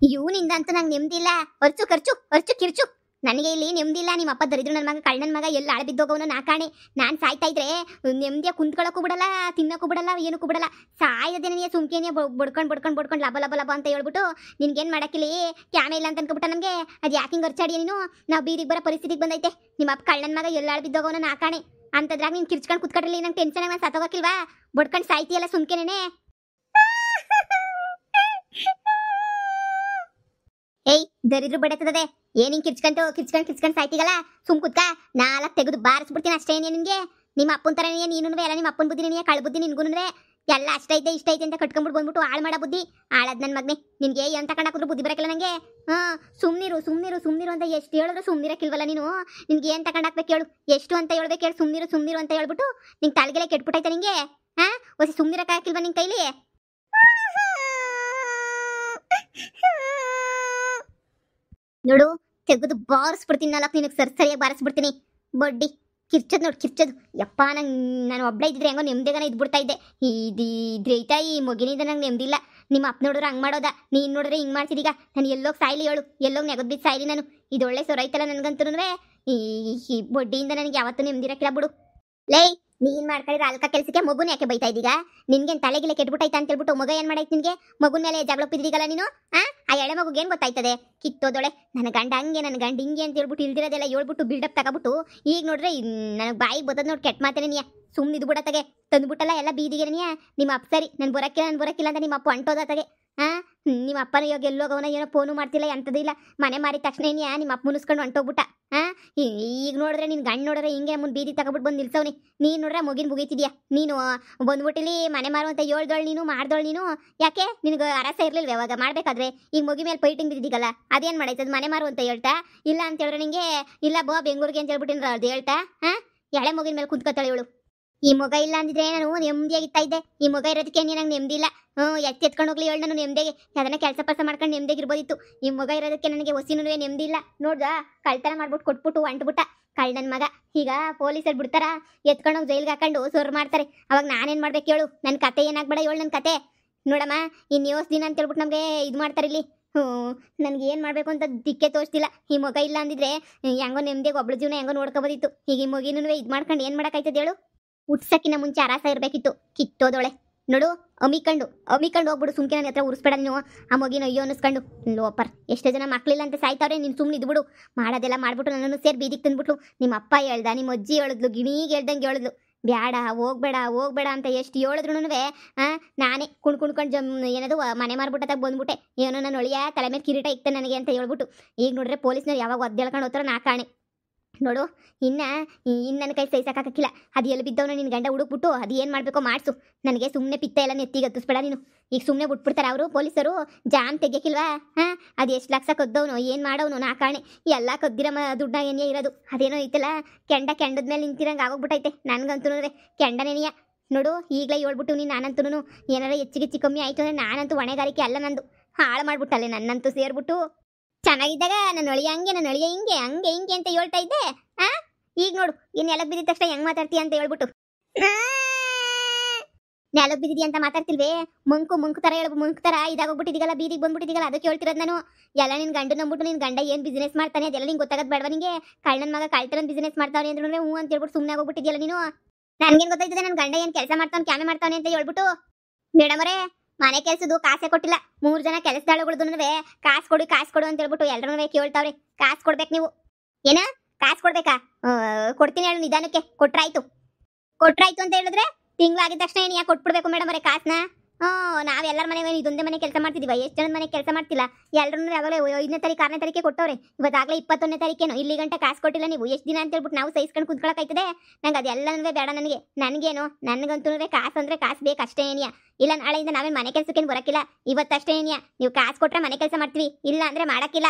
ಇವನಿಂದ ಅಂತೂ ನಂಗೆ ನೆಮ್ಮದಿಲ್ಲ. ಖರ್ಚು ಖರ್ಚು ಖರ್ಚು ಕಿರ್ಚು. ನನಗೆ ಇಲ್ಲಿ ನೆಮ್ಮದಿಲ್ಲ. ನಿಮ್ಮ ಅಪ್ಪ ದರಿದ್ರು ನನ್ನ ಮಗ, ಕಳ್ಳನ ಮಗ, ಎಲ್ಲ ಆಳಬಿದ್ದೋಗವನು ನಾ ಕಾಣೆ. ನಾನು ಸಾಯ್ತಾ ಇದ್ರೆ ನೆಮ್ಮದಿಯ ಕುಂತ್ಕೊಳ್ಳೋಕ್ಕೂ ಬಿಡಲ್ಲ, ತಿನ್ನೋಕ್ಕೂ ಬಿಡಲ್ಲ, ಏನಕ್ಕೂ ಬಿಡಲ್ಲ. ಸಾಯದೇನೆ ಸುಮ್ಕೇನೆ ಬಡ್ಕೊಂಡು ಲಬ ಲಬ ಲಬ ಅಂತ ಹೇಳ್ಬಿಟ್ಟು ನಿನ್ಗೇನು ಮಾಡಕ್ಕಿಲ್ಲಿ ಕ್ಯಾಮೆ ಇಲ್ಲ ಅಂತ ಅನ್ಕೊಬಿಟ್ಟ ನಮಗೆ. ಅದು ಯಾಕೆ ಹಿಂಗೆ ಅರ್ಚಾಡಿ ನೀನು? ನಾವು ಬೀದಿಗೆ ಬರೋ ಪರಿಸ್ಥಿತಿಗೆ ಬಂದೈತೆ. ನಿಮ್ಮ ಅಪ್ಪ ಕಳ್ಳನ ಮಗ ಎಲ್ಲ ಆಳಬಿದ್ದೋಗವನು ನಾ ಕಾಣೆ ಅಂತದ್ರಾಗ ನೀನು ಕಿರ್ಚ್ಕೊಂಡು ಕುತ್ಕೊಟ್ರಲ್ಲಿ ನಂಗೆ ಟೆನ್ಷನ್ ಆಗ ಸತ್ತೋಗಕ್ಕಿಲ್ವಾ? ಬಡ್ಕೊಂಡು ಸಾಯ್ತಿಯಲ್ಲ ಸುಮ್ಕೇನೆ. ಏಯ್ ದರಿದ್ರು ಬಡತದೆ ಏನ್ ಹಿಂಗ್ ಕಿರ್ಚ್ಕೊಂಡು ಸಾಯ್ತಿಗಲ್ಲ? ಸುಮ್ ಕುತ್ಕ, ನಾಲ್ಕು ತೆಗೆದು ಬಾರಿಸ್ಬಿಡ್ತೀನಿ ಅಷ್ಟೇ. ನಿನ್ಗೆ ನಿಮ್ಮ ಅಪ್ಪನ ತರ ನೀನು ಎಲ್ಲ ನಿಮ್ಮ ಅಪ್ಪನ ಬುದ್ಧಿ ನೀನು ಕಳ್ ಬುದ್ಧಿ ನಿನ್ಗುನುವೆ ಎಲ್ಲ ಅಷ್ಟೈತೆ ಇಷ್ಟ ಐತೆ ಅಂತ ಕಟ್ಕೊಂಡ್ಬಿಟ್ಟು ಬಂದ್ಬಿಟ್ಟು ಹಾಳು ಮಾಡೋ ಬುದ್ಧಿ. ಹಾಳದ್ ನನ್ನ ಮಗನೇ, ನಿನ್ಗೆ ಏನ್ ತಗೊಂಡಾಕಿದ್ರು ಬುದ್ಧಿ ಬರಕಿಲ್ಲ ನಂಗೆ. ಸುಮ್ನಿರು ಅಂತ ಎಷ್ಟು ಹೇಳಿದ್ರು ಸುಮ್ನಿರಕ್ಕಿಲ್ವಲ್ಲ ನೀನು? ನಿನ್ಗೆ ಏನ್ ತಗೊಂಡಾಕ್ಬೇಕು ಹೇಳು? ಎಷ್ಟು ಅಂತ ಹೇಳ್ಬೇಕು ಹೇಳು? ಸುಮ್ನಿರು ಅಂತ ಹೇಳ್ಬಿಟ್ಟು ನಿಂಗೆ ತಲೆಗೆಲೆ ಕೆಟ್ಬಿಟ್ಟೈತೆ ನಿಂಗೆ. ಹೊಸಿ ಸುಮ್ನಿರಕ್ಕಾಗಿಲ್ವಾ ನಿನ್ ಕೈಲಿ? ನೋಡು, ತೆಗೆದು ಬಾರಿಸ್ಬಿಡ್ತೀನಿ. ನಾಲ್ಕು ನಿನಗೆ ಸರಿಯಾಗಿ ಬಾರಿಸ್ಬಿಡ್ತೀನಿ. ಬಡ್ಡಿ ಕಿರ್ಚೋದು ಯಪ್ಪ. ನಾನು ಒಬ್ಳೆ ಇದ್ದಿದ್ರೆ ಹೆಂಗೋ ನೆಮ್ಮದಿಗಾನ ಇದ್ಬಿಡ್ತಾ ಇದ್ದೆ. ಇದ್ರೈತಾ ಈ ಮೊಗಿನಿಂದ ನಂಗೆ ನೆಮ್ಮದಿಲ್ಲ. ನಿಮ್ಮ ಅಪ್ಪ ನೋಡಿದ್ರೆ ಹಂಗೆ ಮಾಡೋದ, ನೀನು ನೋಡಿದ್ರೆ ಹಿಂಗೆ ಮಾಡ್ತಿದ್ದೀಗ. ನಾನು ಎಲ್ಲೋಗಿ ಸಾಯ್ಲಿ ಹೇಳು? ಎಲ್ಲೋಗಿ ನೆಗದ್ ಬಿದ್ದು ಸಾಯ್ಲಿ ನಾನು? ಇದು ಒಳ್ಳೆ ಸೊರೈತಲ್ಲ ನನಗಂತೂ. ಈ ಬಡ್ಡಿಯಿಂದ ನನಗೆ ಯಾವತ್ತೂ ನೆಮ್ಮದಿರಕ್ಕಿಲ್ಲ ಬಿಡು. ಲೇ, ನೀನ್ ಮಾಡ್ಕೊಂಡಿದ್ರೆ ಅಲ್ಕ ಕೆಲ್ಸಕ್ಕೆ ಮಗುನ ಯಾಕೆ ಬೈತಾ ಇದ್ದೀಗ? ನಿನ್ಗೇನ್ ತಲೆಗಿಲ್ಲ ಕೆಟ್ಬಿಟ್ಟೈತ ಅಂತ ಹೇಳ್ಬಿಟ್ಟು ಮಗ ಏನ್ ಮಾಡೈತಿ ನಿನ್ಗೆ? ಮಗುನ ಮೇಲೆ ಜಗಳೊಪ್ಪಿದ್ದೀಗಲ್ಲ ನೀನು. ಆ ಎಳೆ ಮಗುಗೆ ಏನ್ ಗೊತ್ತಾಯ್ತದೆ? ಕಿತ್ತೋದೊಳೆ ನನ್ನ ಗಂಡ ಹಂಗೆ, ನನ್ನ ಗಂಡ ಹಿಂಗೆ ಅಂತ ಹೇಳ್ಬಿಟ್ಟು ಇಲ್ದಿರೋದೆಲ್ಲ ಹೇಳ್ಬಿಟ್ಟು ಬಿಲ್ಡಪ್ ತಗೋಬಿಟ್ಟು ಈಗ ನೋಡ್ರೆ ನನಗೆ ಬಾಯಿಗೆ ಬದದ್ ನೋಡಿ ಕೆಟ್ಟ ಮಾತೇನೆ ನೀ. ಸುಮ್ಮನೆ ಇದು ಬಿಡತ್ತಗೆ ತಂದ್ಬಿಟ್ಟಲ್ಲ ಎಲ್ಲ ಬೀದಿಗೆ ನೀ. ನಿಮ್ಮ ಅಪ್ಪ ಸರಿ ನಾನು ಬರಕ್ಕಿಲ್ಲ ಅಂತ ನಿಮ್ಮ ಅಪ್ಪ ಅಂಟೋದತ್ತಗೆ. ನಿಮ್ಮ ಅಪ್ಪನ ಇವಾಗ ಎಲ್ಲೋಗವನ ಏನೋ ಫೋನು ಮಾಡ್ತಿಲ್ಲ, ಎಂಥದ್ದು ಇಲ್ಲ. ಮನೆ ಮಾರಿದ ತಕ್ಷಣ ನಿಮ್ಮ ಅಪ್ಪ ಮುನಿಸ್ಕೊಂಡು ಹೊಂಟೋಗ್ಬಿಟ್ಟ. ಈಗ ನೋಡಿದ್ರೆ ನಿನ್ನ ಗಂಡು ನೋಡಿದ್ರೆ ಹಿಂಗೆ ಮುಂದೆ ಬೀದಿ ತಗೊಬಿಟ್ಟು ಬಂದು ನಿಲ್ಸವ್ನಿ. ನೀನು ನೋಡ್ರೆ ಮುಗಿನ ಮುಗಿತಿದ್ಯಾ ನೀನು? ಬಂದ್ಬಿಟ್ಟಿಲಿ ಮನೆ ಮಾರು ಅಂತ ಹೇಳ್ದೋಳು ನೀನು, ಮಾಡ್ದೋಳು ನೀನು. ಯಾಕೆ ನಿನಗೆ ಅರಸ ಇರ್ಲಿಲ್ವ ಯಾವಾಗ ಮಾಡ್ಬೇಕಾದ್ರೆ? ಈಗ ಮುಗಿ ಮೇಲೆ ಪೈಟಿಂಗ್ ಬಿದ್ದಿದ್ದೀಗಲ್ಲ, ಅದೇನು ಮಾಡೈತದ? ಮನೆ ಮಾರು ಅಂತ ಹೇಳ್ತಾ ಇಲ್ಲ ಅಂತ ಹೇಳಿದ್ರೆ ನಿಂಗೆ ಇಲ್ಲ ಬೋ ಬೆಂಗಳೂರಿಗೆ ಅಂತ ಹೇಳ್ಬಿಟ್ಟಿನ ಅದು ಹೇಳ್ತಾ. ಎಳೆ ಮುಗಿನ ಮೇಲೆ ಕುಂತ್ಕೊತಾಳೆ ಇವಳು. ಈ ಮಗ ಇಲ್ಲ ಅಂದಿದ್ರೆ ನಾನು ನೆಮ್ಮದಿಯಾಗಿತ್ತಾ ಇದ್ದೆ. ಈ ಮಗ ಇರೋದಕ್ಕೆ ನಂಗೆ ನೆಮ್ಮದಿ ಇಲ್ಲ. ಎತ್ಕೊಂಡು ಹೋಗ್ಲಿ ಹೇಳಿ ನಾನು ನೆಮ್ಮದಿಗೆ ಅದನ್ನ ಕೆಲಸ ಮಾಡ್ಕೊಂಡು ನೆಮ್ಮದಿಗಿರ್ಬೋದಿತ್ತು. ಈ ಮಗ ಇರೋದಕ್ಕೆ ನನಗೆ ಹೊಸಿನೂ ನೆಮ್ಮದಿ ಇಲ್ಲ. ನೋಡ್ದ ಕಳ್ತನ ಮಾಡ್ಬಿಟ್ಟು ಕೊಟ್ಬಿಟ್ಟು ಅಂಟ್ಬಿಟ್ಟ ಕಳ್ಳನ ಮಗ. ಈಗ ಪೊಲೀಸರು ಬಿಡ್ತಾರ, ಎತ್ಕೊಂಡೋಗಿ ಜೈಲ್ಗೆ ಹಾಕೊಂಡು ಸೊರ್ ಮಾಡ್ತಾರೆ. ಅವಾಗ ನಾನೇನು ಮಾಡ್ಬೇಕು ಹೇಳು? ನನ್ನ ಕತೆ ಏನಾಗ್ಬೇಡ ಹೇಳು? ನನ್ನ ಕತೆ ನೋಡಮ್ಮ, ಇನ್ನು ದಿನ ಅಂತ ಹೇಳ್ಬಿಟ್ಟು ನಮಗೆ ಇದು ಮಾಡ್ತಾರೆ ಇಲ್ಲಿ. ನನಗೆ ಏನು ಮಾಡಬೇಕು ಅಂತ ದಿಕ್ಕೆ ತೋರಿಸ್ತಿಲ್ಲ. ಈ ಮಗ ಇಲ್ಲ ಅಂದಿದ್ರೆ ಹೆಂಗೋ ನೆಮ್ಮದಿಗೆ ಒಬ್ಳು ಜೀವನ ಹೆಂಗೋ ನೋಡ್ಕೋಬೋದಿತ್ತು. ಈಗ ಈ ಮಗಿನೂ ಇದು ಮಾಡ್ಕೊಂಡು ಏನು ಮಾಡೋಕ್ಕಾಯ್ತದೆ ಹೇಳು? ಹುಟ್ಸಕ್ಕಿನ ಮುಂಚೆ ಅರಸ ಇರಬೇಕಿತ್ತು. ಕಿತ್ತೋದೊಳೆ ನೋಡು. ಅಮಿಕೊಂಡು ಹೋಗ್ಬಿಡು. ಸುಮ್ಕೆ ನನ್ನ ಹತ್ರ ಉರಿಸ್ಬೇಡ ನೀನು. ಆ ಮಗಿನ ಅಯ್ಯೋ ಅನ್ನಿಸ್ಕೊಂಡು ಲೋಪರ್. ಎಷ್ಟೋ ಜನ ಮಕ್ಕಳಿಲ್ಲ ಅಂತ ಸಾಯ್ತಾವ್ರೆ, ನೀನು ಸುಮ್ಮನೆ ಇದ್ಬಿಡು. ಮಾಡೋದೆಲ್ಲ ಮಾಡ್ಬಿಟ್ಟು ನನ್ನನ್ನು ಸೇರಿ ಬೀದಿಗೆ ತಂದ್ಬಿಟ್ಲು. ನಿಮ್ಮ ಅಪ್ಪ ಹೇಳ್ದ, ನಿಮ್ಮ ಅಜ್ಜಿ ಹೇಳಿದ್ಲು, ಗಿಣಿಗೆ ಹೇಳ್ದಂಗೆ ಹೇಳಿದ್ಲು, ಬ್ಯಾಡ ಹೋಗ್ಬೇಡ ಅಂತ ಎಷ್ಟು ಹೇಳಿದ್ರು ನಾನೇ ಕುಣ್ಕೊಂಡು ಏನದು ಮನೆ ಮಾರ್ಬಿಟ್ಟಾಗ ಬಂದ್ಬಿಟ್ಟೆ. ಏನೋ ನಾನು ಒಳಿಯ ತಲೆ ಮೇಲೆ ಕಿರೀಟ ಇಕ್ತೆ ನನಗೆ ಅಂತ ಹೇಳ್ಬಿಟ್ಟು. ಈಗ ನೋಡ್ರೆ ಪೊಲೀಸ್ನವ್ರು ಯಾವಾಗ ಒದ್ದೇಳ್ಕೊಂಡು ಹೋಗ್ತಾರೋ ನಾ ಕಾಣೆ. ನೋಡು, ಇನ್ನು ನನ್ನ ಕೈ ಸಹಿಸಕ್ಕಾಗಿಲ್ಲ. ಅದು ಎಲ್ಲಿ ಬಿದ್ದವನು ನಿನ್ನ ಗಂಡ ಹುಡುಕ್ಬಿಟ್ಟು ಅದು ಏನು ಮಾಡಬೇಕೋ ಮಾಡಿಸು. ನನಗೆ ಸುಮ್ಮನೆ ಪಿತ್ತ ಎಲ್ಲ ನೆತ್ತಿಗೆ ಹತ್ತಿಸ್ಬೇಡ ನೀನು. ಈಗ ಸುಮ್ಮನೆ ಬಿಟ್ಬಿಡ್ತಾರೆ ಅವರು ಪೊಲೀಸರು. ಜಾಮ್ ತೆಗಿಯಕ್ಕಿಲ್ವಾ? ಅದು ಎಷ್ಟು ಲಕ್ಷ ಕದ್ದವನು, ಏನು ಮಾಡೋನು ನಾ ಕಾಣೆ. ಎಲ್ಲ ಕದ್ದಿರೋ ದುಡ್ಡ ಏನೇ ಇರೋದು ಅದೇನೋ ಐತಲ್ಲ, ಕೆಂಡದ ಮೇಲೆ ನಿಂತಿರಂಗೆ ಆಗೋಗ್ಬಿಟ್ಟೈತೆ ನನಗಂತೂ. ಕೆಂಡನೇನಿಯ ನೋಡು, ಈಗಲೇ ಹೇಳ್ಬಿಟ್ಟು ನೀನು ನಾನಂತೂ ಏನಾರ ಹೆಚ್ಚಿಗೆ ಕಮ್ಮಿ ಆಯಿತು ಅಂದರೆ ನಾನಂತೂ ಹೊಣೆಗಾರಿಕೆ ಅಲ್ಲ ನಂದು. ಹಾಳು ಮಾಡ್ಬಿಟ್ಟಲ್ಲೇ ನನ್ನಂತೂ ಸೇರ್ಬಿಟ್ಟು. ಚೆನ್ನಾಗಿದ್ದಾಗ ನನ್ನ ಅಳಿಯ ಹಿಂಗೆ ಹಿಂಗೆ ಅಂತ ಹೇಳ್ತಾ ಇದ್ದೆ. ಈಗ ನೋಡು, ಈ ನೆಲಕ್ಕೆ ಬಿದ್ದಿದ ತಕ್ಷಣ ಹೆಂಗ್ ಮಾತಾಡ್ತೀಯ ಅಂತ ಹೇಳ್ಬಿಟ್ಟು. ನೆಲಕ್ಕೆ ಬಿದ್ದಿದ್ಯಾ ಅಂತ ಮಾತಾಡ್ತಿಲ್ವೇ? ಮಂಕು ತರ ಇದಾಗೋಗ್ಬಿಟ್ಟಿದ್ದೀಗಲ್ಲ, ಬೀದಿಗೆ ಬಂದ್ಬಿಟ್ಟಿದ್ದೀಗಲ್ಲ, ಅದಕ್ಕೆ ಹೇಳ್ತಿರೋದು ನಾನು. ಎಲ್ಲ ನಿನ್ನ ಗಂಡು ನಂಬಿಟ್ಟು ನಿನ್ನ ಗಂಡ ಏನು ಬಿಸ್ನೆಸ್ ಮಾಡ್ತಾನೆ ಅದೆಲ್ಲ ನಿಂಗೆ ಗೊತ್ತಾಗದ್ ಬೇಡವಾ ನಿಂಗೆ? ಕಳ್ಳನ ಮಗ ಕಳ್ತನ ಬಿಸ್ನೆಸ್ ಮಾಡ್ತಾನೆ ಅಂದ್ರೆ ಹ್ಞೂ ಅಂತ ಹೇಳ್ಬಿಟ್ಟು ಸುಮ್ಮನೆ ಆಗೋಗ್ಬಿಟ್ಟಿದ್ಯಲ್ಲ ನೀನು. ನನ್ಗೇನು ಗೊತ್ತಾಯ್ತದೆ ನನ್ನ ಗಂಡ ಏನು ಕೆಲಸ ಮಾಡ್ತಾನೆ, ಕ್ಯಾಮೆ ಮಾಡ್ತಾನೆ ಅಂತ ಹೇಳ್ಬಿಟ್ಟು. ಮೇಡಮರೇ, ಮನೆ ಕೆಲ್ಸದ್ದು ಕಾಸೆ ಕೊಟ್ಟಿಲ್ಲ. 3 ಜನ ಕೆಲಸದಾಳುಗಳದ್ದು ಕಾಸು ಕೊಡು ಅಂತ ಹೇಳ್ಬಿಟ್ಟು ಎಲ್ಲರೂ ಕೇಳ್ತಾವ್ರೆ. ಕಾಸು ಕೊಡ್ಬೇಕು ನೀವು. ಏನ ಕಾಸು ಕೊಡ್ಬೇಕಾ? ಕೊಡ್ತೀನಿ ಹೇಳು ನಿಧಾನಕ್ಕೆ. ಕೊಟ್ರಾಯ್ತು ಅಂತ ಹೇಳಿದ್ರೆ ತಿಂಗಳಾಗಿದ ತಕ್ಷಣ ಏನು ಯಾಕೆ ಕೊಟ್ಬಿಡ್ಬೇಕು ಮೇಡಮ್ ಅವರೇ ಕಾಸನ್ನ? ನಾವೆಲ್ಲರ ಮನೆ ಇದೊಂದೇ ಮನೆ ಕೆಲಸ ಮಾಡ್ತಿದ್ದೀವ, ಎಷ್ಟು ಜನದ ಮನೆ ಕೆಲಸ ಮಾಡ್ತಿಲ್ಲ. ಎಲ್ಲರೂ ಯಾವಾಗಲೇ 5ನೇ ತಾರೀಕು 6ನೇ ತಾರೀಕೆ ಕೊಟ್ಟವ್ರೆ. ಇವತ್ತಾಗಲೇ 21ನೇ ತಾರೀಕೇನು ಇಲ್ಲಿ ಗಂಟೆ ಕಾಸು ಕೊಟ್ಟಿಲ್ಲ ನೀವು. ಎಷ್ಟು ದಿನ ಅಂತ ಹೇಳ್ಬಿಟ್ಟು ನಾವು ಸಹಿಸ್ಕೊಂಡು ಕುಂತ್ಕೊಳಕಾಯ್ತದೆ? ನಂಗೆ ಅದೆಲ್ಲನೂ ಬೇಡ. ನನಗೇನು ನನಗಂತೂ ಕಾಸು ಅಂದರೆ ಕಾಸು ಬೇಕು ಅಷ್ಟೇ ಏನಿಯಾ. ಇಲ್ಲ ನಾಳೆಯಿಂದ ನಾವೇನು ಮನೆ ಕೆಲಸಕ್ಕೇನು ಬರೋಕ್ಕಿಲ್ಲ, ಇವತ್ತಷ್ಟೇ ಏನಿಯಾ. ನೀವು ಕಾಸು ಕೊಟ್ಟರೆ ಮನೆ ಕೆಲಸ ಮಾಡ್ತೀವಿ, ಇಲ್ಲ ಅಂದರೆ ಮಾಡೋಕ್ಕಿಲ್ಲ.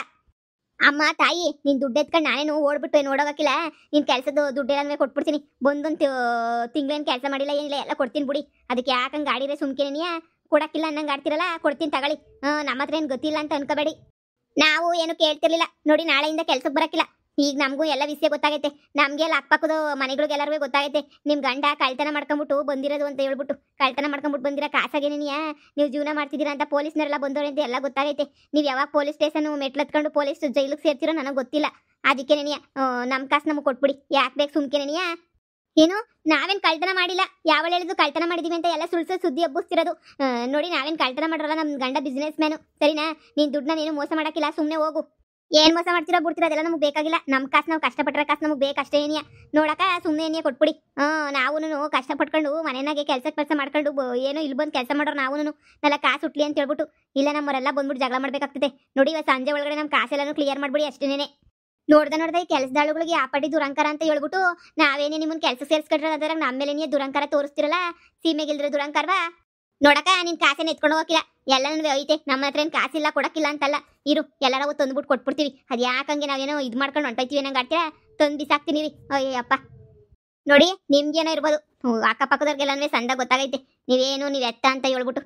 ಅಮ್ಮ ತಾಯಿ, ನೀನು ದುಡ್ಡು ಎತ್ಕೊಂಡು ನಾನೇನು ಓಡ್ಬಿಟ್ಟು ನೋಡೋಗಕ್ಕಿಲ್ಲ. ನೀನು ಕೆಲಸದ ದುಡ್ಡೆಲ್ಲ ಕೊಟ್ಬಿಡ್ತೀನಿ. ಬಂದೊಂದು ತಿಂಗಳೇನು ಕೆಲಸ ಮಾಡಿಲ್ಲ ಏನಿಲ್ಲ, ಎಲ್ಲ ಕೊಡ್ತೀನಿ ಬಿಡಿ. ಅದಕ್ಕೆ ಯಾಕಂಗೆ ಗಾಡಿರೇ ಸುಮ್ಕೇನಿಯಾ? ಕೊಡಕ್ಕಿಲ್ಲ ಅನ್ನಂಗೆ ಆಡ್ತಿರಲ್ಲ, ಕೊಡ್ತೀನಿ ತಗೊಳ್ಳಿ. ನಮ್ಮ ಹತ್ರ ಏನು ಗೊತ್ತಿಲ್ಲ ಅಂತ ಅನ್ಕೋಬೇಡಿ. ನಾವು ಏನು ಕೇಳ್ತಿರ್ಲಿಲ್ಲ ನೋಡಿ. ನಾಳೆಯಿಂದ ಕೆಲ್ಸಕ್ಕೆ ಬರೋಕ್ಕಿಲ್ಲ. ಈಗ ನಮಗೂ ಎಲ್ಲ ವಿಷಯ ಗೊತ್ತಾಗೈತೆ. ನಮ್ಗೆ ಎಲ್ಲ ಅಕ್ಕಪಕ್ಕದ ಮನೆಗಳಿಗೆಲ್ಲರಿಗೂ ಗೊತ್ತಾಗೈತೆ. ನಿಮ್ಮ ಗಂಡ ಕಳ್ತನ ಮಾಡ್ಕೊಂಬಿಟ್ಟು ಬಂದಿರೋದು ಅಂತ ಹೇಳ್ಬಿಟ್ಟು, ಕಳ್ತನ ಮಾಡ್ಕೊಂಬಿಟ್ಟು ಬಂದಿರೋ ಕಾಸಾಗೇನಿಯಾ ನೀವು ಜೀವನ ಮಾಡ್ತಿದ್ದೀರಾ ಅಂತ ಪೊಲೀಸ್ನವರೆಲ್ಲ ಬಂದವ್ರೆ ಅಂತ ಎಲ್ಲ ಗೊತ್ತಾಗೈತೆ. ನೀವು ಯಾವಾಗ ಪೊಲೀಸ್ ಸ್ಟೇಷನ್ ಮೆಟ್ಲತ್ಕೊಂಡು ಪೊಲೀಸ್ ಜೈಲಿಗೆ ಸೇರ್ತಿರೋ ನನಗೆ ಗೊತ್ತಿಲ್ಲ. ಅದಕ್ಕೆ ನೆನಿಯ ನಮ್ಮ ಕಾಸು ನಮಗೆ ಕೊಟ್ಬಿಡಿ. ಯಾಕೆ ಬೇಕು ಸುಮ್ಕೆ ನೆನಿಯ? ಏನು ನಾವೇನು ಕಳ್ತನ ಮಾಡಿಲ್ಲ. ಯಾವಳು ಹೇಳಿದ್ರು ಕಳ್ತನ ಮಾಡಿದೀವಿ ಅಂತ ಎಲ್ಲ ಸುಳ್ಳು ಸುದ್ದಿ ಹಬ್ಬಿಸ್ತಿರೋದು. ನೋಡಿ ನಾವೇನು ಕಳ್ತನ ಮಾಡಿರಲ್ಲ. ನಮ್ಮ ಗಂಡ ಬಿಸ್ನೆಸ್ ಮ್ಯಾನು, ಸರಿನಾ? ನೀನು ದುಡ್ಡನ್ನ ನೀನು ಮೋಸ ಮಾಡೋಕ್ಕಿಲ್ಲ, ಸುಮ್ಮನೆ ಹೋಗು. ಏನ್ ಮೋಸ ಮಾಡ್ತೀರಾ ಬಿಡ್ತೀರಾ ಅದೆಲ್ಲ ನಮ್ಗೆ ಬೇಕಾಗಿಲ್ಲ. ನಮ್ಮ ಕಾಸು ನಾವು ಕಷ್ಟಪಟ್ಟರೆ ಕಾಸು ನಮಗೆ ಬೇಕಷ್ಟೇ ಏನಿಯ. ನೋಡಕ ಸುಮ್ಮನೆ ಏನಿಯ ಕೊಟ್ಬಿಡಿ. ನಾವು ಕಷ್ಟಪಟ್ಕೊಂಡು ಮನೆಯಾಗೆ ಕೆಲಸ ಮಾಡ್ಕೊಂಡು ಏನೋ ಇಲ್ಲಿ ಬಂದು ಕೆಲಸ ಮಾಡೋರು ನಾವು ನೆಲ್ಲ ಕಾಸು ಹುಟ್ಲಿ ಅಂತ ಹೇಳ್ಬಿಟ್ಟು. ಇಲ್ಲ ನಮ್ಮವರೆಲ್ಲ ಬಂದ್ಬಿಟ್ಟು ಜಗಳ ಮಾಡ್ಬೇಕಾಗ್ತದೆ. ನೋಡಿ ಇವತ್ತು ಸಂಜೆ ಒಳಗಡೆ ನಮ್ಮ ಕಾಸೆಲ್ಲನೂ ಕ್ಲಿಯರ್ ಮಾಡ್ಬಿಡಿ ಅಷ್ಟೇನೆ. ನೋಡ್ದೆ ಈ ಕೆಲಸದಾಳುಗಳಿಗೆ ಆ ಪಟ್ಟಿ ದುರಂಕಾರ ಅಂತ ಹೇಳ್ಬಿಟ್ಟು ನಾವೇನೇ ನಿಮ್ಮನ್ನ ಕೆಲಸ ಸೇರಿಸ್ಕೊಂಡ್ರೆ ಅದ್ರಾಗ ನಮ್ಮ ಮೇಲೆ ನೀ ದುರಂಕಾರ ತೋರಿಸ್ತಿರಲ್ಲ. ಸೀಮೆಗಿಲ್ದ್ರೆ ದುರಂಕಾರವಾ? ನೋಡಕ ನಿನ್ ಕಾಸೇನ ಎತ್ಕೊಂಡು ಹೋಗಿಲ್ಲ, ಎಲ್ಲನೂ ಐತೆ. ನಮ್ಮ ಹತ್ರ ಏನು ಕಾಸಿಲ್ಲ ಕೊಡಕ್ಕಿಲ್ಲ ಅಂತಲ್ಲ. ಇರು ಎಲ್ಲಾರ ತಂದ್ಬಿಟ್ಟು ಕೊಟ್ಬಿಡ್ತೀವಿ. ಅದು ಯಾಕಂಗೆ ನಾವೇನೋ ಇದು ಮಾಡ್ಕೊಂಡು ಹೊಂಟೋಯ್ತೀವಿ ನಂಗೆ ಆಡ್ತೀರಾ? ತಂದು ಬಿಸಾಕ್ತೀನಿ ರೀ. ಅಯ್ಯಪ್ಪ ನೋಡಿ ನಿಮ್ಗೇನೋ ಇರ್ಬೋದು, ಅಕ್ಕಪಕ್ಕದವ್ರಿಗೆಲ್ಲನೂ ಸಂದ ಗೊತ್ತಾಗೈತೆ. ನೀವು ಎತ್ತ ಅಂತ ಹೇಳ್ಬಿಟ್ಟು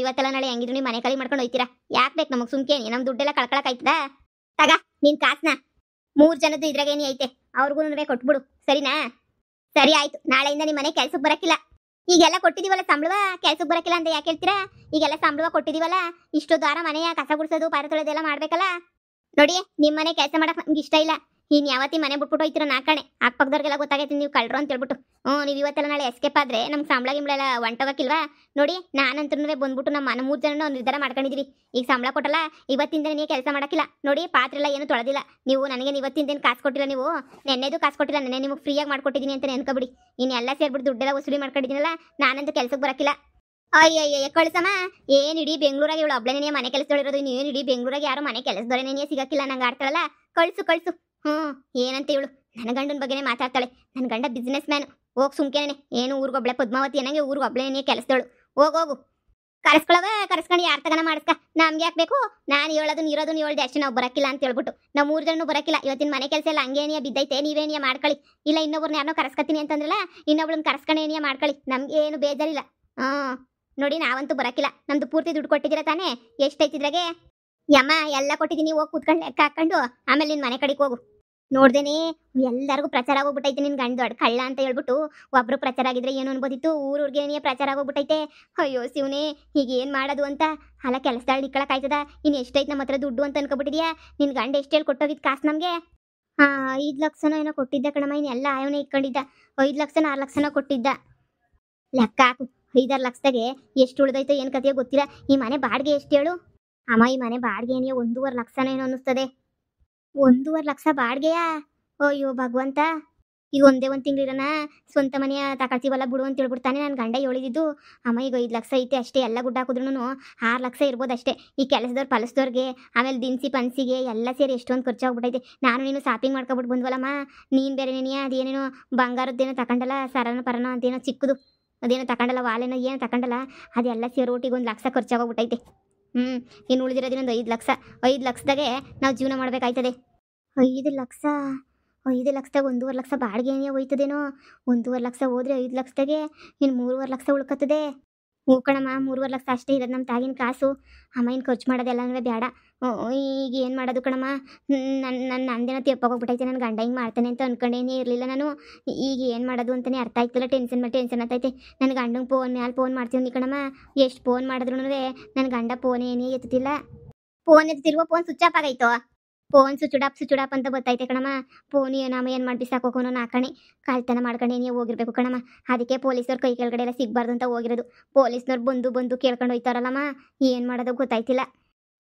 ಇವತ್ತೆಲ್ಲ ನಾಳೆ ಹೆಂಗಿದ್ರು ನೀವು ಮನೆ ಖಾಲಿ ಮಾಡ್ಕೊಂಡು ಹೋಯ್ತೀರಾ. ಯಾಕೆ ಬೇಕು ನಮಗೆ ಸುಮ್ಕೆ? ನಮ್ಮ ದುಡ್ಡೆಲ್ಲ ಕಳ್ಕೊಳಕಾಯ್ತದ? ತಗ ನಿನ್ ಕಾಸನ್ನ 3 ಜನದ್ದು ಇದ್ರಾಗೇನಿ ಐತೆ, ಅವ್ರಿಗೂ ಕೊಟ್ಬಿಡು, ಸರಿನಾ? ಸರಿ ಆಯ್ತು. ನಾಳೆಯಿಂದ ನಿಮ್ಮ ಮನೆ ಕೆಲ್ಸಕ್ಕೆ ಬರಕ್ಕಿಲ್ಲ. ಈಗೆಲ್ಲ ಕೊಟ್ಟಿದೀವಲ್ಲ ಸಂಬಳವ, ಕೆಲ್ಸಕ್ಕೆ ಬರಕ್ಕಿಲ್ಲ ಅಂತ ಯಾಕೆ ಹೇಳ್ತೀರಾ? ಈಗೆಲ್ಲ ಸಂಬಳವ ಕೊಟ್ಟಿದೀವಲ್ಲ, ಇಷ್ಟು ದ್ವಾರ ಮನೆಯ ಕಸ ಗುಡಿಸೋದು ಪಾತ್ರೆ ತೊಳೆದೆಲ್ಲ ಮಾಡ್ಬೇಕಲ್ಲ. ನೋಡಿ ನಿಮ್ಮ ಮನೆ ಕೆಲಸ ಮಾಡಕ್ ನಮ್ಗೆ ಇಷ್ಟ ಇಲ್ಲ. ಇನ್ ಯಾವತ್ತಿ ಮನೆ ಬಿಟ್ಬಿಟ್ಟು ಹೋಯ್ತಿರೋ ನಾಕಣೆ ಅಕ್ಕಪಕ್ಕದವ್ರಿಗೆಲ್ಲ ಗೊತ್ತಾಗೈತಿ ನೀವು ಕಳ್ರು ಅಂತ ಹೇಳ್ಬಿಟ್ಟು. ನೀವು ಇವತ್ತೆಲ್ಲ ನಾಳೆ ಎಸ್ಕೇಪ್ ಆದ್ರೆ ನಮ್ಗೆ ಸಂಬಳ ಗಿಂಬಳ ಎಲ್ಲ ಹೊಂಟೋಗಕ್ಕಿಲ್ವಾ? ನೋಡಿ ನಾನಂತೂ ಬಂದ್ಬಿಟ್ಟು ನಮ್ಮ ಮನೆ 3 ಜನ ನಿರ್ಧಾರ ಮಾಡ್ಕೊಂಡಿದೀವಿ. ಈಗ ಸಂಬಳ ಕೊಟ್ಟಲ್ಲ, ಇವತ್ತಿಂದ ನೀವು ಕೆಲಸ ಮಾಡಕ್ಕಿಲ್ಲ. ನೋಡಿ ಪಾತ್ರೆ ಎಲ್ಲ ಏನು ತೊಳೆದಿಲ್ಲ. ನೀವು ನನಗೆ ಇವತ್ತಿಂದ ಕಾಸು ಕೊಟ್ಟಿಲ್ಲ. ನೀವು ನೆನ್ನೆದು ಕಾಸು ಕೊಟ್ಟಿಲ್ಲ, ನೆನ್ನೆ ನಿಮಗೆ ಫ್ರೀಯಾಗಿ ಮಾಡ್ಕೊಟ್ಟಿದ್ದೀನಿ ಅಂತ ನೆನ್ಕೊಬಿಡಿ. ಇನ್ನು ಎಲ್ಲ ಸೇರ್ಬಿಟ್ಟು ದುಡ್ಡೆಲ್ಲ ವಸೂಲಿ ಮಾಡ್ಕೊಂಡಿದ್ದೀನಲ್ಲ, ನಾನಂತೂ ಕೆಲ್ಸಕ್ಕೆ ಬರಕ್ಕಿಲ್ಲ. ಅಯ್ಯಯ್ಯ ಕಳ್ಸಮ್ಮ. ಏನ್ ಇಡೀ ಬೆಂಗಳೂರಾಗ ಇವಳು ಒಬ್ಳೇನೇ ಮನೆ ಕೆಲಸದೊಳಿರೋದು. ಇನ್ನು ಏನು ಇಡೀ ಬೆಂಗಳೂರಾಗ ಯಾರು ಮನೆ ಕೆಲಸದೊಳೇನೇ ಸಿಗಕ್ಕಿಲ್ಲ ನಂಗೆ ಆಡ್ತಾಳಲ್ಲ. ಕಳ್ಸು. ಏನಂತ ಇವಳು ನನ್ನ ಗಂಡನ ಬಗ್ಗೆನೇ ಮಾತಾಡ್ತಾಳೆ. ನನ್ನ ಗಂಡ ಬಿಸ್ನೆಸ್ ಮ್ಯಾನ್. ಹೋಗಿ ಸುಮ್ಕೇನೆ ಏನು ಊರಿಗೊಬ್ಳೆ ಪದ್ಮಾವತಿ ಅನ್ನಂಗೆ ಊರಿಗೊಬ್ಳೇನೇ ಕೆಲಸದಳು. ಹೋಗು ಕರೆಸ್ಕೊಂಡು ಯಾರ ತಗನ ಮಾಡಿಸ್ಕ. ನಮ್ಗೆ ಯಾಕೆ ಬೇಕು? ನಾನು ಹೇಳೋದು ಇರೋದು ಹೇಳ್ದೆ ಅಷ್ಟೇ. ನಾವು ಬರಕ್ಕಿಲ್ಲ ಅಂತ ಹೇಳ್ಬಿಟ್ಟು ನಾವು 3 ಜನ ಬರಕ್ಕಿಲ್ಲ. ಇವತ್ತಿನ ಮನೆ ಕೆಲಸ ಎಲ್ಲ ಹಂಗೇನಿಯ ಬಿದ್ದೈತೆ. ನೀವೇನಿಯ ಮಾಡ್ಕೊಳ್ಳಿ. ಇಲ್ಲ ಇನ್ನೊಬ್ರನ್ನ ಯಾರನ್ನೋ ಕರೆಸ್ಕೊತೀನಿ ಅಂತಂದ್ರಲ್ಲ, ಇನ್ನೊಬ್ಳನ್ನ ಕರೆಸ್ಕೊಂಡು ಏನಿಯ ಮಾಡ್ಕೊಳ್ಳಿ. ನಮ್ಗೆ ಏನು ಬೇಜಾರಿಲ್ಲ. ನೋಡಿ ನಾವಂತೂ ಬರಕ್ಕಿಲ್ಲ. ನಮ್ದು ಪೂರ್ತಿ ದುಡ್ಡು ಕೊಟ್ಟಿದ್ದೀರಾ ತಾನೇ? ಎಷ್ಟೈತಿದ್ರಾಗೆ? ಯಮ್ಮ ಎಲ್ಲ ಕೊಟ್ಟಿದ್ದೀನಿ. ಹೋಗಿ ಕೂತ್ಕೊಂಡು ಲೆಕ್ಕ ಹಾಕೊಂಡು ಆಮೇಲೆ ನಿನ್ನ ಮನೆ ಕಡೆಗೆ ಹೋಗು. ನೋಡ್ದೇನೆ ಎಲ್ಲರಿಗೂ ಪ್ರಚಾರ ಆಗೋಗ್ಬಿಟ್ಟೈತೆ ನಿನ್ ಗಂಡು ದೊಡ್ಡ ಕಳ್ಳ ಅಂತ ಹೇಳ್ಬಿಟ್ಟು. ಒಬ್ರು ಪ್ರಚಾರ ಆಗಿದ್ರೆ ಏನು ಅನ್ಬೋದಿತ್ತು, ಊರೂರ್ಗೆ ಪ್ರಚಾರ ಆಗೋಗ್ಬಿಟ್ಟೈತೆ. ಅಯ್ಯೋ ಶಿವನೇ, ಈಗ ಏನು ಮಾಡೋದು ಅಂತ. ಅಲ್ಲ ಕೆಲಸದಾಳು ನಿಕ್ಕಳಕ್ಕಾಯ್ತದ? ಇನ್ನು ಎಷ್ಟೈತೆ ನಮ್ಮ ಹತ್ರ ದುಡ್ಡು ಅಂತ ಅನ್ಕೊಬಿಟ್ಟಿದ್ಯಾ? ನಿನ್ ಗಂಡ ಎಷ್ಟು ಹೇಳಿ ಕೊಟ್ಟೋಗಿದ್ ಕಾಸು ನಮಗೆ? 5 ಲಕ್ಷನೋ ಏನೋ ಕೊಟ್ಟಿದ್ದ ಕಣಮ್ಮ. ಇನ್ನೆಲ್ಲ ಆಯವನೇ ಇಟ್ಕೊಂಡಿದ್ದ. 5 ಲಕ್ಷನ 6 ಲಕ್ಷನೋ ಕೊಟ್ಟಿದ್ದ. ಲೆಕ್ಕ ಹಾಕು. 5-6 ಲಕ್ಷದಾಗೆ ಎಷ್ಟು ಉಳಿದೈತೋ ಏನು ಕಥೆಯೋ ಗೊತ್ತಿಲ್ಲ. ಈ ಮನೆ ಬಾಡಿಗೆ ಎಷ್ಟು ಹೇಳು? ಅಮ್ಮ ಈ ಮನೆ ಬಾಡಿಗೆ ಏನಿಯೋ 1.5 ಲಕ್ಷನ ಏನೋ ಅನ್ನಿಸ್ತದೆ. 1.5 ಲಕ್ಷ ಬಾಡಿಗೆಯಾ? ಅಯ್ಯೋ ಭಗವಂತ. ಈಗ ಒಂದೇ ಒಂದು ತಿಂಗಳಿರನ ಸ್ವಂತ ಮನೆಯ ತಗೊಳ್ತೀವಲ್ಲ ಬಿಡು ಅಂತ ಹೇಳ್ಬಿಡ್ತಾನೆ ನನ್ನ ಗಂಡ ಹೇಳಿದ್ದು. ಅಮ್ಮ ಈಗ 5 ಲಕ್ಷ ಐತೆ ಅಷ್ಟೇ. ಎಲ್ಲ ಗುಡ್ಡ ಹಾಕಿದ್ರು 6 ಲಕ್ಷ ಇರ್ಬೋದು ಅಷ್ಟೇ. ಈ ಕೆಲಸದವ್ರು ಪಲಸದವ್ರಿಗೆ ಆಮೇಲೆ ದಿನಸಿ ಪನ್ಸಿಗೆ ಎಲ್ಲ ಸೇರಿ ಎಷ್ಟೊಂದು ಖರ್ಚಾಗ್ಬಿಟ್ಟೈತೆ. ನಾನು ನೀನು ಶಾಪಿಂಗ್ ಮಾಡ್ಕೊಬಿಟ್ಟು ಬಂದ್ವಲ್ಲಮ್ಮ. ನೀನು ಬೇರೆ ನೆನೆಯ ಅದೇನೇನೋ ಬಂಗಾರದ್ದೇನೋ ತಗೊಂಡಲ್ಲ, ಸರನ ಪರನ ಅಂತೇನೋ ಚಿಕ್ಕದು ಅದೇನೋ ತಗೊಂಡಲ್ಲ, ವಾಲೇನೋ ಏನೋ ತಗೊಂಡಲ್ಲ, ಅದೆಲ್ಲ ಸೇರಿ ಒಟ್ಟಿಗೆ 1 ಲಕ್ಷ ಖರ್ಚಾಗೋಗ್ಬಿಟ್ಟೈತೆ. ಇನ್ನು ಉಳಿದಿರೋದಿನೊಂದು 5 ಲಕ್ಷ. 5 ಲಕ್ಷದಾಗೆ ನಾವು ಜೀವನ ಮಾಡ್ಬೇಕಾಯ್ತದೆ. 5 ಲಕ್ಷ 5 ಲಕ್ಷದಾಗ 1.5 ಲಕ್ಷ ಬಾಡಿಗೆ ಏನೇ ಹೋಯ್ತದೇನೋ. 1.5 ಲಕ್ಷ ಹೋದ್ರೆ 5 ಲಕ್ಷದಾಗೆ ಇನ್ನು 3.5 ಲಕ್ಷ ಉಳ್ಕತ್ತದೆ. ಹ್ಞೂ ಕಣಮ್ಮ, 3.5 ಲಕ್ಷ ಅಷ್ಟೇ ಇರೋದು ನಮ್ಮ ತಾಗಿನ ಕಾಸು. ಅಮ್ಮ ಇನ್ನು ಖರ್ಚು ಮಾಡೋದೆಲ್ಲನೂ ಬೇಡ. ಈಗ ಏನು ಮಾಡೋದು ಕಣಮ್ಮ? ನಂದೇನೋ ತೆಪ್ಪೋಗ್ಬಿಟ್ಟೈತೆ. ನನ್ನ ಗಂಡ ಹಿಂಗೆ ಮಾಡ್ತಾನೆ ಅಂತ ಅಂದ್ಕೊಂಡೇನೇ ಇರಲಿಲ್ಲ ನಾನು. ಈಗ ಏನು ಮಾಡೋದು ಅಂತಲೇ ಅರ್ಥ ಆಯ್ತಲ್ಲ. ಟೆನ್ಷನ್ ಆಗ್ತೈತೆ. ನನ್ನ ಗಂಡಂಗೆ ಫೋನ್ ಮಾಡ್ತೀವಿ ಕಣಮ್ಮ. ಎಷ್ಟು ಫೋನ್ ಮಾಡಿದ್ರು ನನ್ನ ಗಂಡ ಫೋನ್ ಏನೇ ಎತ್ತುತ್ತಿಲ್ಲ. ಫೋನ್ ಎತ್ತುತ್ತಿಲ್ವೋ? ಫೋನ್ ಸ್ವಿಚ್ ಆಫ್ ಆಗೈತೋ? ಫೋನ್ ಸ್ವಿಚ್ ಆಫ್ ಅಂತ ಗೊತ್ತೈತೆ ಕಣಮ್ಮ. ಫೋನ್ ನಮ್ಮ ಏನು ಮಾಡಿ ಬಿಸಾಕೋನೋ ನಾಕಣೆ. ಕಳ್ತನ ಮಾಡ್ಕೊಂಡು ಏನೇ ಹೋಗಿರ್ಬೇಕು ಕಣಮ್ಮ. ಅದಕ್ಕೆ ಪೊಲೀಸವ್ರ ಕೈ ಕೆಳಗಡೆ ಎಲ್ಲ ಸಿಗಬಾರ್ದು ಅಂತ ಹೋಗಿರೋದು. ಪೊಲೀಸ್ನವ್ರು ಬಂದು ಕೇಳ್ಕೊಂಡು ಹೋಯ್ತಾರಲ್ಲಮ್ಮ. ಏನು ಮಾಡೋದು ಗೊತ್ತಾಯ್ತಿಲ್ಲ.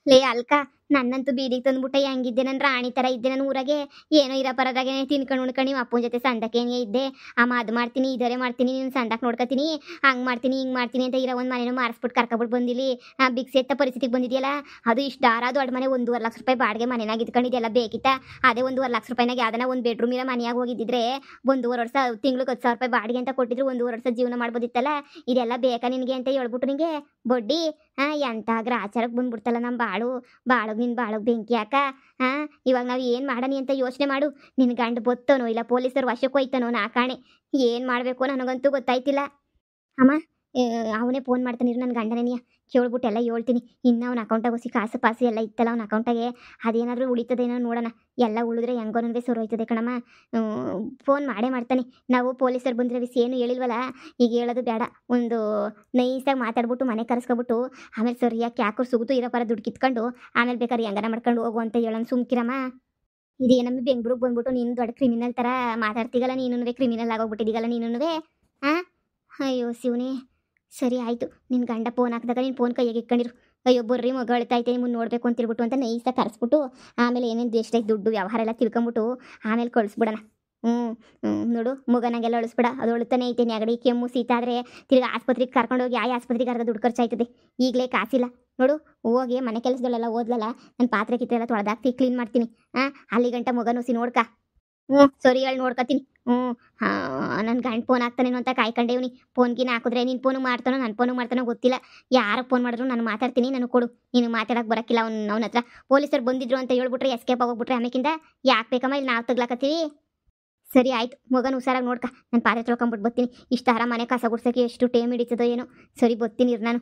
ಲೇ ಅಲ್ಕ, ನನ್ನಂತೂ ಬೀದಿಗೆ ತಂದ್ಬಿಟ್ಟೆ. ಹೆಂಗಿದ್ದೆ ನನ್ನ ರಾಣಿ ಥರ ಇದ್ದೆ. ನಾನು ಊರಾಗೆ ಏನೋ ಇರೋ ಪರದಾಗೆ ತಿನ್ಕೊಂಡು ಉಣ್ಕೊಂಡು ನಿಮ್ಮ ಅಪ್ಪನ ಜೊತೆ ಸಂದಕ್ಕೇನೇ ಇದ್ದೆ. ಅಮ್ಮ ಅದು ಮಾಡ್ತೀನಿ ಇದರೇ ಮಾಡ್ತೀನಿ, ನೀನು ಸಂದಕ್ಕೆ ನೋಡ್ಕೊತೀನಿ, ಹಂಗೆ ಮಾಡ್ತೀನಿ ಹಿಂಗೆ ಮಾಡ್ತೀನಿ ಅಂತ ಇರೋ ಒಂದು ಮನೇನೂ ಮಾರಿಸ್ಬಿಟ್ಟು ಕರ್ಕೊಬಿಟ್ಟು ಬಂದಿಲ್ಲಿ ಬಿಕ್ಸಿ ಎತ್ತ ಪರಿಸ್ಥಿತಿಗೆ ಬಂದಿದೆಯಲ್ಲ. ಅದು ಇಷ್ಟು ದೊಡ್ಡ ಮನೆ 1.5 ಲಕ್ಷ ರೂಪಾಯಿ ಬಾಡಿಗೆ ಮನೆಯಾಗ ಇದ್ಕೊಂಡಿದ್ದೆಲ್ಲ ಬೇಕಿತ್ತ? ಅದೇ 1.5 ಲಕ್ಷ ರೂಪಾಯಿನಾಗ ಯಾವ್ದಾನ ಒಂದು ಬೆಡ್ರೂಮ್ ಇರೋ ಮನೆಯಾಗ ಹೋಗಿದ್ದಿದ್ರೆ 1.5 ವರ್ಷ ತಿಂಗ್ಳಿಗೆ 10,000 ರೂಪಾಯಿ ಬಾಡಿಗೆ ಅಂತ ಕೊಟ್ಟಿದ್ರು 1.5 ವರ್ಷ ಜೀವನ ಮಾಡ್ಬೋದಿತ್ತಲ್ಲ. ಇದೆಲ್ಲ ಬೇಕಾ ನಿನಗೆ ಅಂತ ಹೇಳ್ಬಿಟ್ಟು ನಿಂಗೆ ಬಡ್ಡಿ ಎಂತ ಗ್ರಾಚಾರಕ್ಕೆ ಬಂದ್ಬಿಡ್ತಲ್ಲ ನಮ್ಮ ಬಾಳಗ್ ನಿನ್ನ ಬಾಳಗ್ ಬೆಂಕಿ ಯಾಕ? ಇವಾಗ ನಾವು ಏನು ಮಾಡನಿ ಅಂತ ಯೋಚನೆ ಮಾಡು. ನಿನ್ನ ಗಂಡ ಬತ್ತನೋ ಇಲ್ಲ ಪೊಲೀಸರು ವಶಕ್ಕೆ ಹೋಯ್ತಾನೋ ನಾಕಾಣೆ. ಏನು ಮಾಡಬೇಕು ನನಗಂತೂ ಗೊತ್ತಾಯ್ತಿಲ್ಲ. ಅಮ್ಮ ಅವನೇ ಫೋನ್ ಮಾಡ್ತಾನೆ ಇರು ನನ್ನ ಗಂಡನೇ ಕೇಳ್ಬಿಟ್ಟು ಎಲ್ಲ ಹೇಳ್ತೀನಿ. ಇನ್ನು ಅವ್ನ ಅಕೌಂಟಾಗ ಹೊಸಿ ಕಾಸು ಪಾಸು ಎಲ್ಲ ಇತ್ತಲ್ಲ ಅವ್ನ ಅಕೌಂಟಾಗೆ, ಅದೇನಾದರೂ ಉಳಿತದೇನೋ ನೋಡೋಣ. ಎಲ್ಲ ಉಳಿದ್ರೆ ಹೆಂಗೋ ನನಗೆ ಸರೋಯ್ತದೆ ಕಣಮ್ಮ. ಫೋನ್ ಮಾಡೇ ಮಾಡ್ತಾನೆ. ನಾವು ಪೊಲೀಸರು ಬಂದರೆ ಏನು ಹೇಳಿಲ್ವಲ್ಲ, ಈಗ ಹೇಳೋದು ಬೇಡ. ಒಂದು ನೈಸಾಗಿ ಮಾತಾಡ್ಬಿಟ್ಟು ಮನೆ ಕರೆಸ್ಕೊಬಿಟ್ಟು ಆಮೇಲೆ ಸರಿಯಾಗಿ ಯಾಕೋ ಸುಗುತು ಇರೋ ಪರ ದುಡ್ಡು ಕಿತ್ಕೊಂಡು ಆಮೇಲೆ ಬೇಕಾದ್ರೆ ಹೆಂಗಾರ ಮಾಡ್ಕೊಂಡು ಹೋಗು ಅಂತ ಹೇಳೋಣ ಸುಮ್ಕಿರಮ್ಮ. ಇದೇನಮ್ಮ ಬೆಂಗ್ಳೂರಿಗೆ ಬಂದ್ಬಿಟ್ಟು ನೀನು ದೊಡ್ಡ ಕ್ರಿಮಿನಲ್ ಥರ ಮಾತಾಡ್ತೀಗಲ್ಲ, ನೀನು ಕ್ರಿಮಿನಲ್ ಆಗೋಗ್ಬಿಟ್ಟಿದ್ದೀಗಲ್ಲ ನೀನು. ಹಾಂ, ಅಯ್ಯೋ ಶಿವನೇ. ಸರಿ ಆಯಿತು, ನಿನ್ನ ಗಂಡ ಫೋನ್ ಹಾಕಿದಾಗ ನೀನು ಫೋನ್ ಕೈಯಾಗೆ ಇಟ್ಕೊಂಡಿರು. ಅಯ್ಯೋ ಬರ್ರಿ ಮಗ ಅಳ್ತೈತೆ ನಿಮ್ಮನ್ನು ನೋಡಬೇಕು ಅಂತಿರ್ಬಿಟ್ಟು ಅಂತ ನೈಸಾಗಿ ಕರೆಸ್ಬಿಟ್ಟು ಆಮೇಲೆ ಏನೇನು ದೇಶದಾಗ ದುಡ್ಡು ವ್ಯವಹಾರ ಎಲ್ಲ ತಿಳ್ಕೊಂಬಿಟ್ಟು ಆಮೇಲೆ ಕಳಿಸ್ಬಿಡೋಣ. ನೋಡು ಮಗನಾಗೆಲ್ಲ ಅಳಿಸ್ಬಿಡ, ಅದು ಅಳುತ್ತಾನೆ ಐತೆ ನೆಗಡಿ ಕೆಮ್ಮು ಶೀತ ಆದರೆ ತಿರ್ಗಿ ಆಸ್ಪತ್ರೆಗೆ ಕರ್ಕೊಂಡೋಗಿ ಯಾವ ಆಸ್ಪತ್ರೆಗೆ ಅರ್ಧ ದುಡ್ಡು ಖರ್ಚಾಯ್ತದೆ. ಈಗಲೇ ಕಾಸಿಲ್ಲ ನೋಡು. ಹೋಗಿ ಮನೆ ಕೆಲಸದಲ್ಲೆಲ್ಲ ಓದ್ಲಲ್ಲ, ನನ್ನ ಪಾತ್ರೆ ಕಿತ್ತೆಲ್ಲ ತೊಳೆದಾಕ್ತಿ ಕ್ಲೀನ್ ಮಾಡ್ತೀನಿ. ಅಲ್ಲಿ ಗಂಟ ಮಗ ನುಸಿ ನೋಡ್ಕ. ಸರಿ ಹೇಳಿ ನೋಡ್ಕೊತೀನಿ. ನನ್ನ ಗಂಡ ಫೋನ್ ಹಾಕ್ತಾನೇನೋ ಅಂತ ಕಾಯ್ಕೊಂಡೇವ್ನಿ. ಫೋನ್ಗಿನ ಹಾಕಿದ್ರೆ ನಿನ್ನ ಫೋನು ಮಾಡ್ತಾನೋ ನನ್ನ ಫೋನು ಮಾಡ್ತಾನೋ ಗೊತ್ತಿಲ್ಲ. ಯಾರಿಗೆ ಫೋನ್ ಮಾಡಿದ್ರು ನಾನು ಮಾತಾಡ್ತೀನಿ, ನನಗೆ ಕೊಡು. ನೀನು ಮಾತಾಡೋಕೆ ಬರೋಕ್ಕಿಲ್ಲ ಅವನ ಹತ್ರ. ಪೊಲೀಸರು ಬಂದಿದ್ರು ಅಂತ ಹೇಳ್ಬಿಟ್ರೆ ಎಸ್ಕೇಪ್ ಆಗೋಗ್ಬಿಟ್ರೆ ಆಮೇಕಿಂದ ಯಾಕೆ ಬೇಕಮ್ಮ ಇಲ್ಲಿ ನಾವು ತಗ್ಲಾಕತ್ತೀವಿ. ಸರಿ ಆಯಿತು, ಮಗನ ಹುಷಾರಾಗಿ ನೋಡ್ಕ. ನಾನು ಪಾತ್ರೆ ತೊಳ್ಕೊಂಬಿಟ್ಟು ಬರ್ತೀನಿ. ಇಷ್ಟು ಮನೆ ಕಸ ಗುಡ್ಸೋಕ್ಕೆ ಎಷ್ಟು ಟೈಮ್ ಹಿಡಿತದೋ ಏನೋ. ಸರಿ ಬರ್ತೀನಿ ಇರು ನಾನು.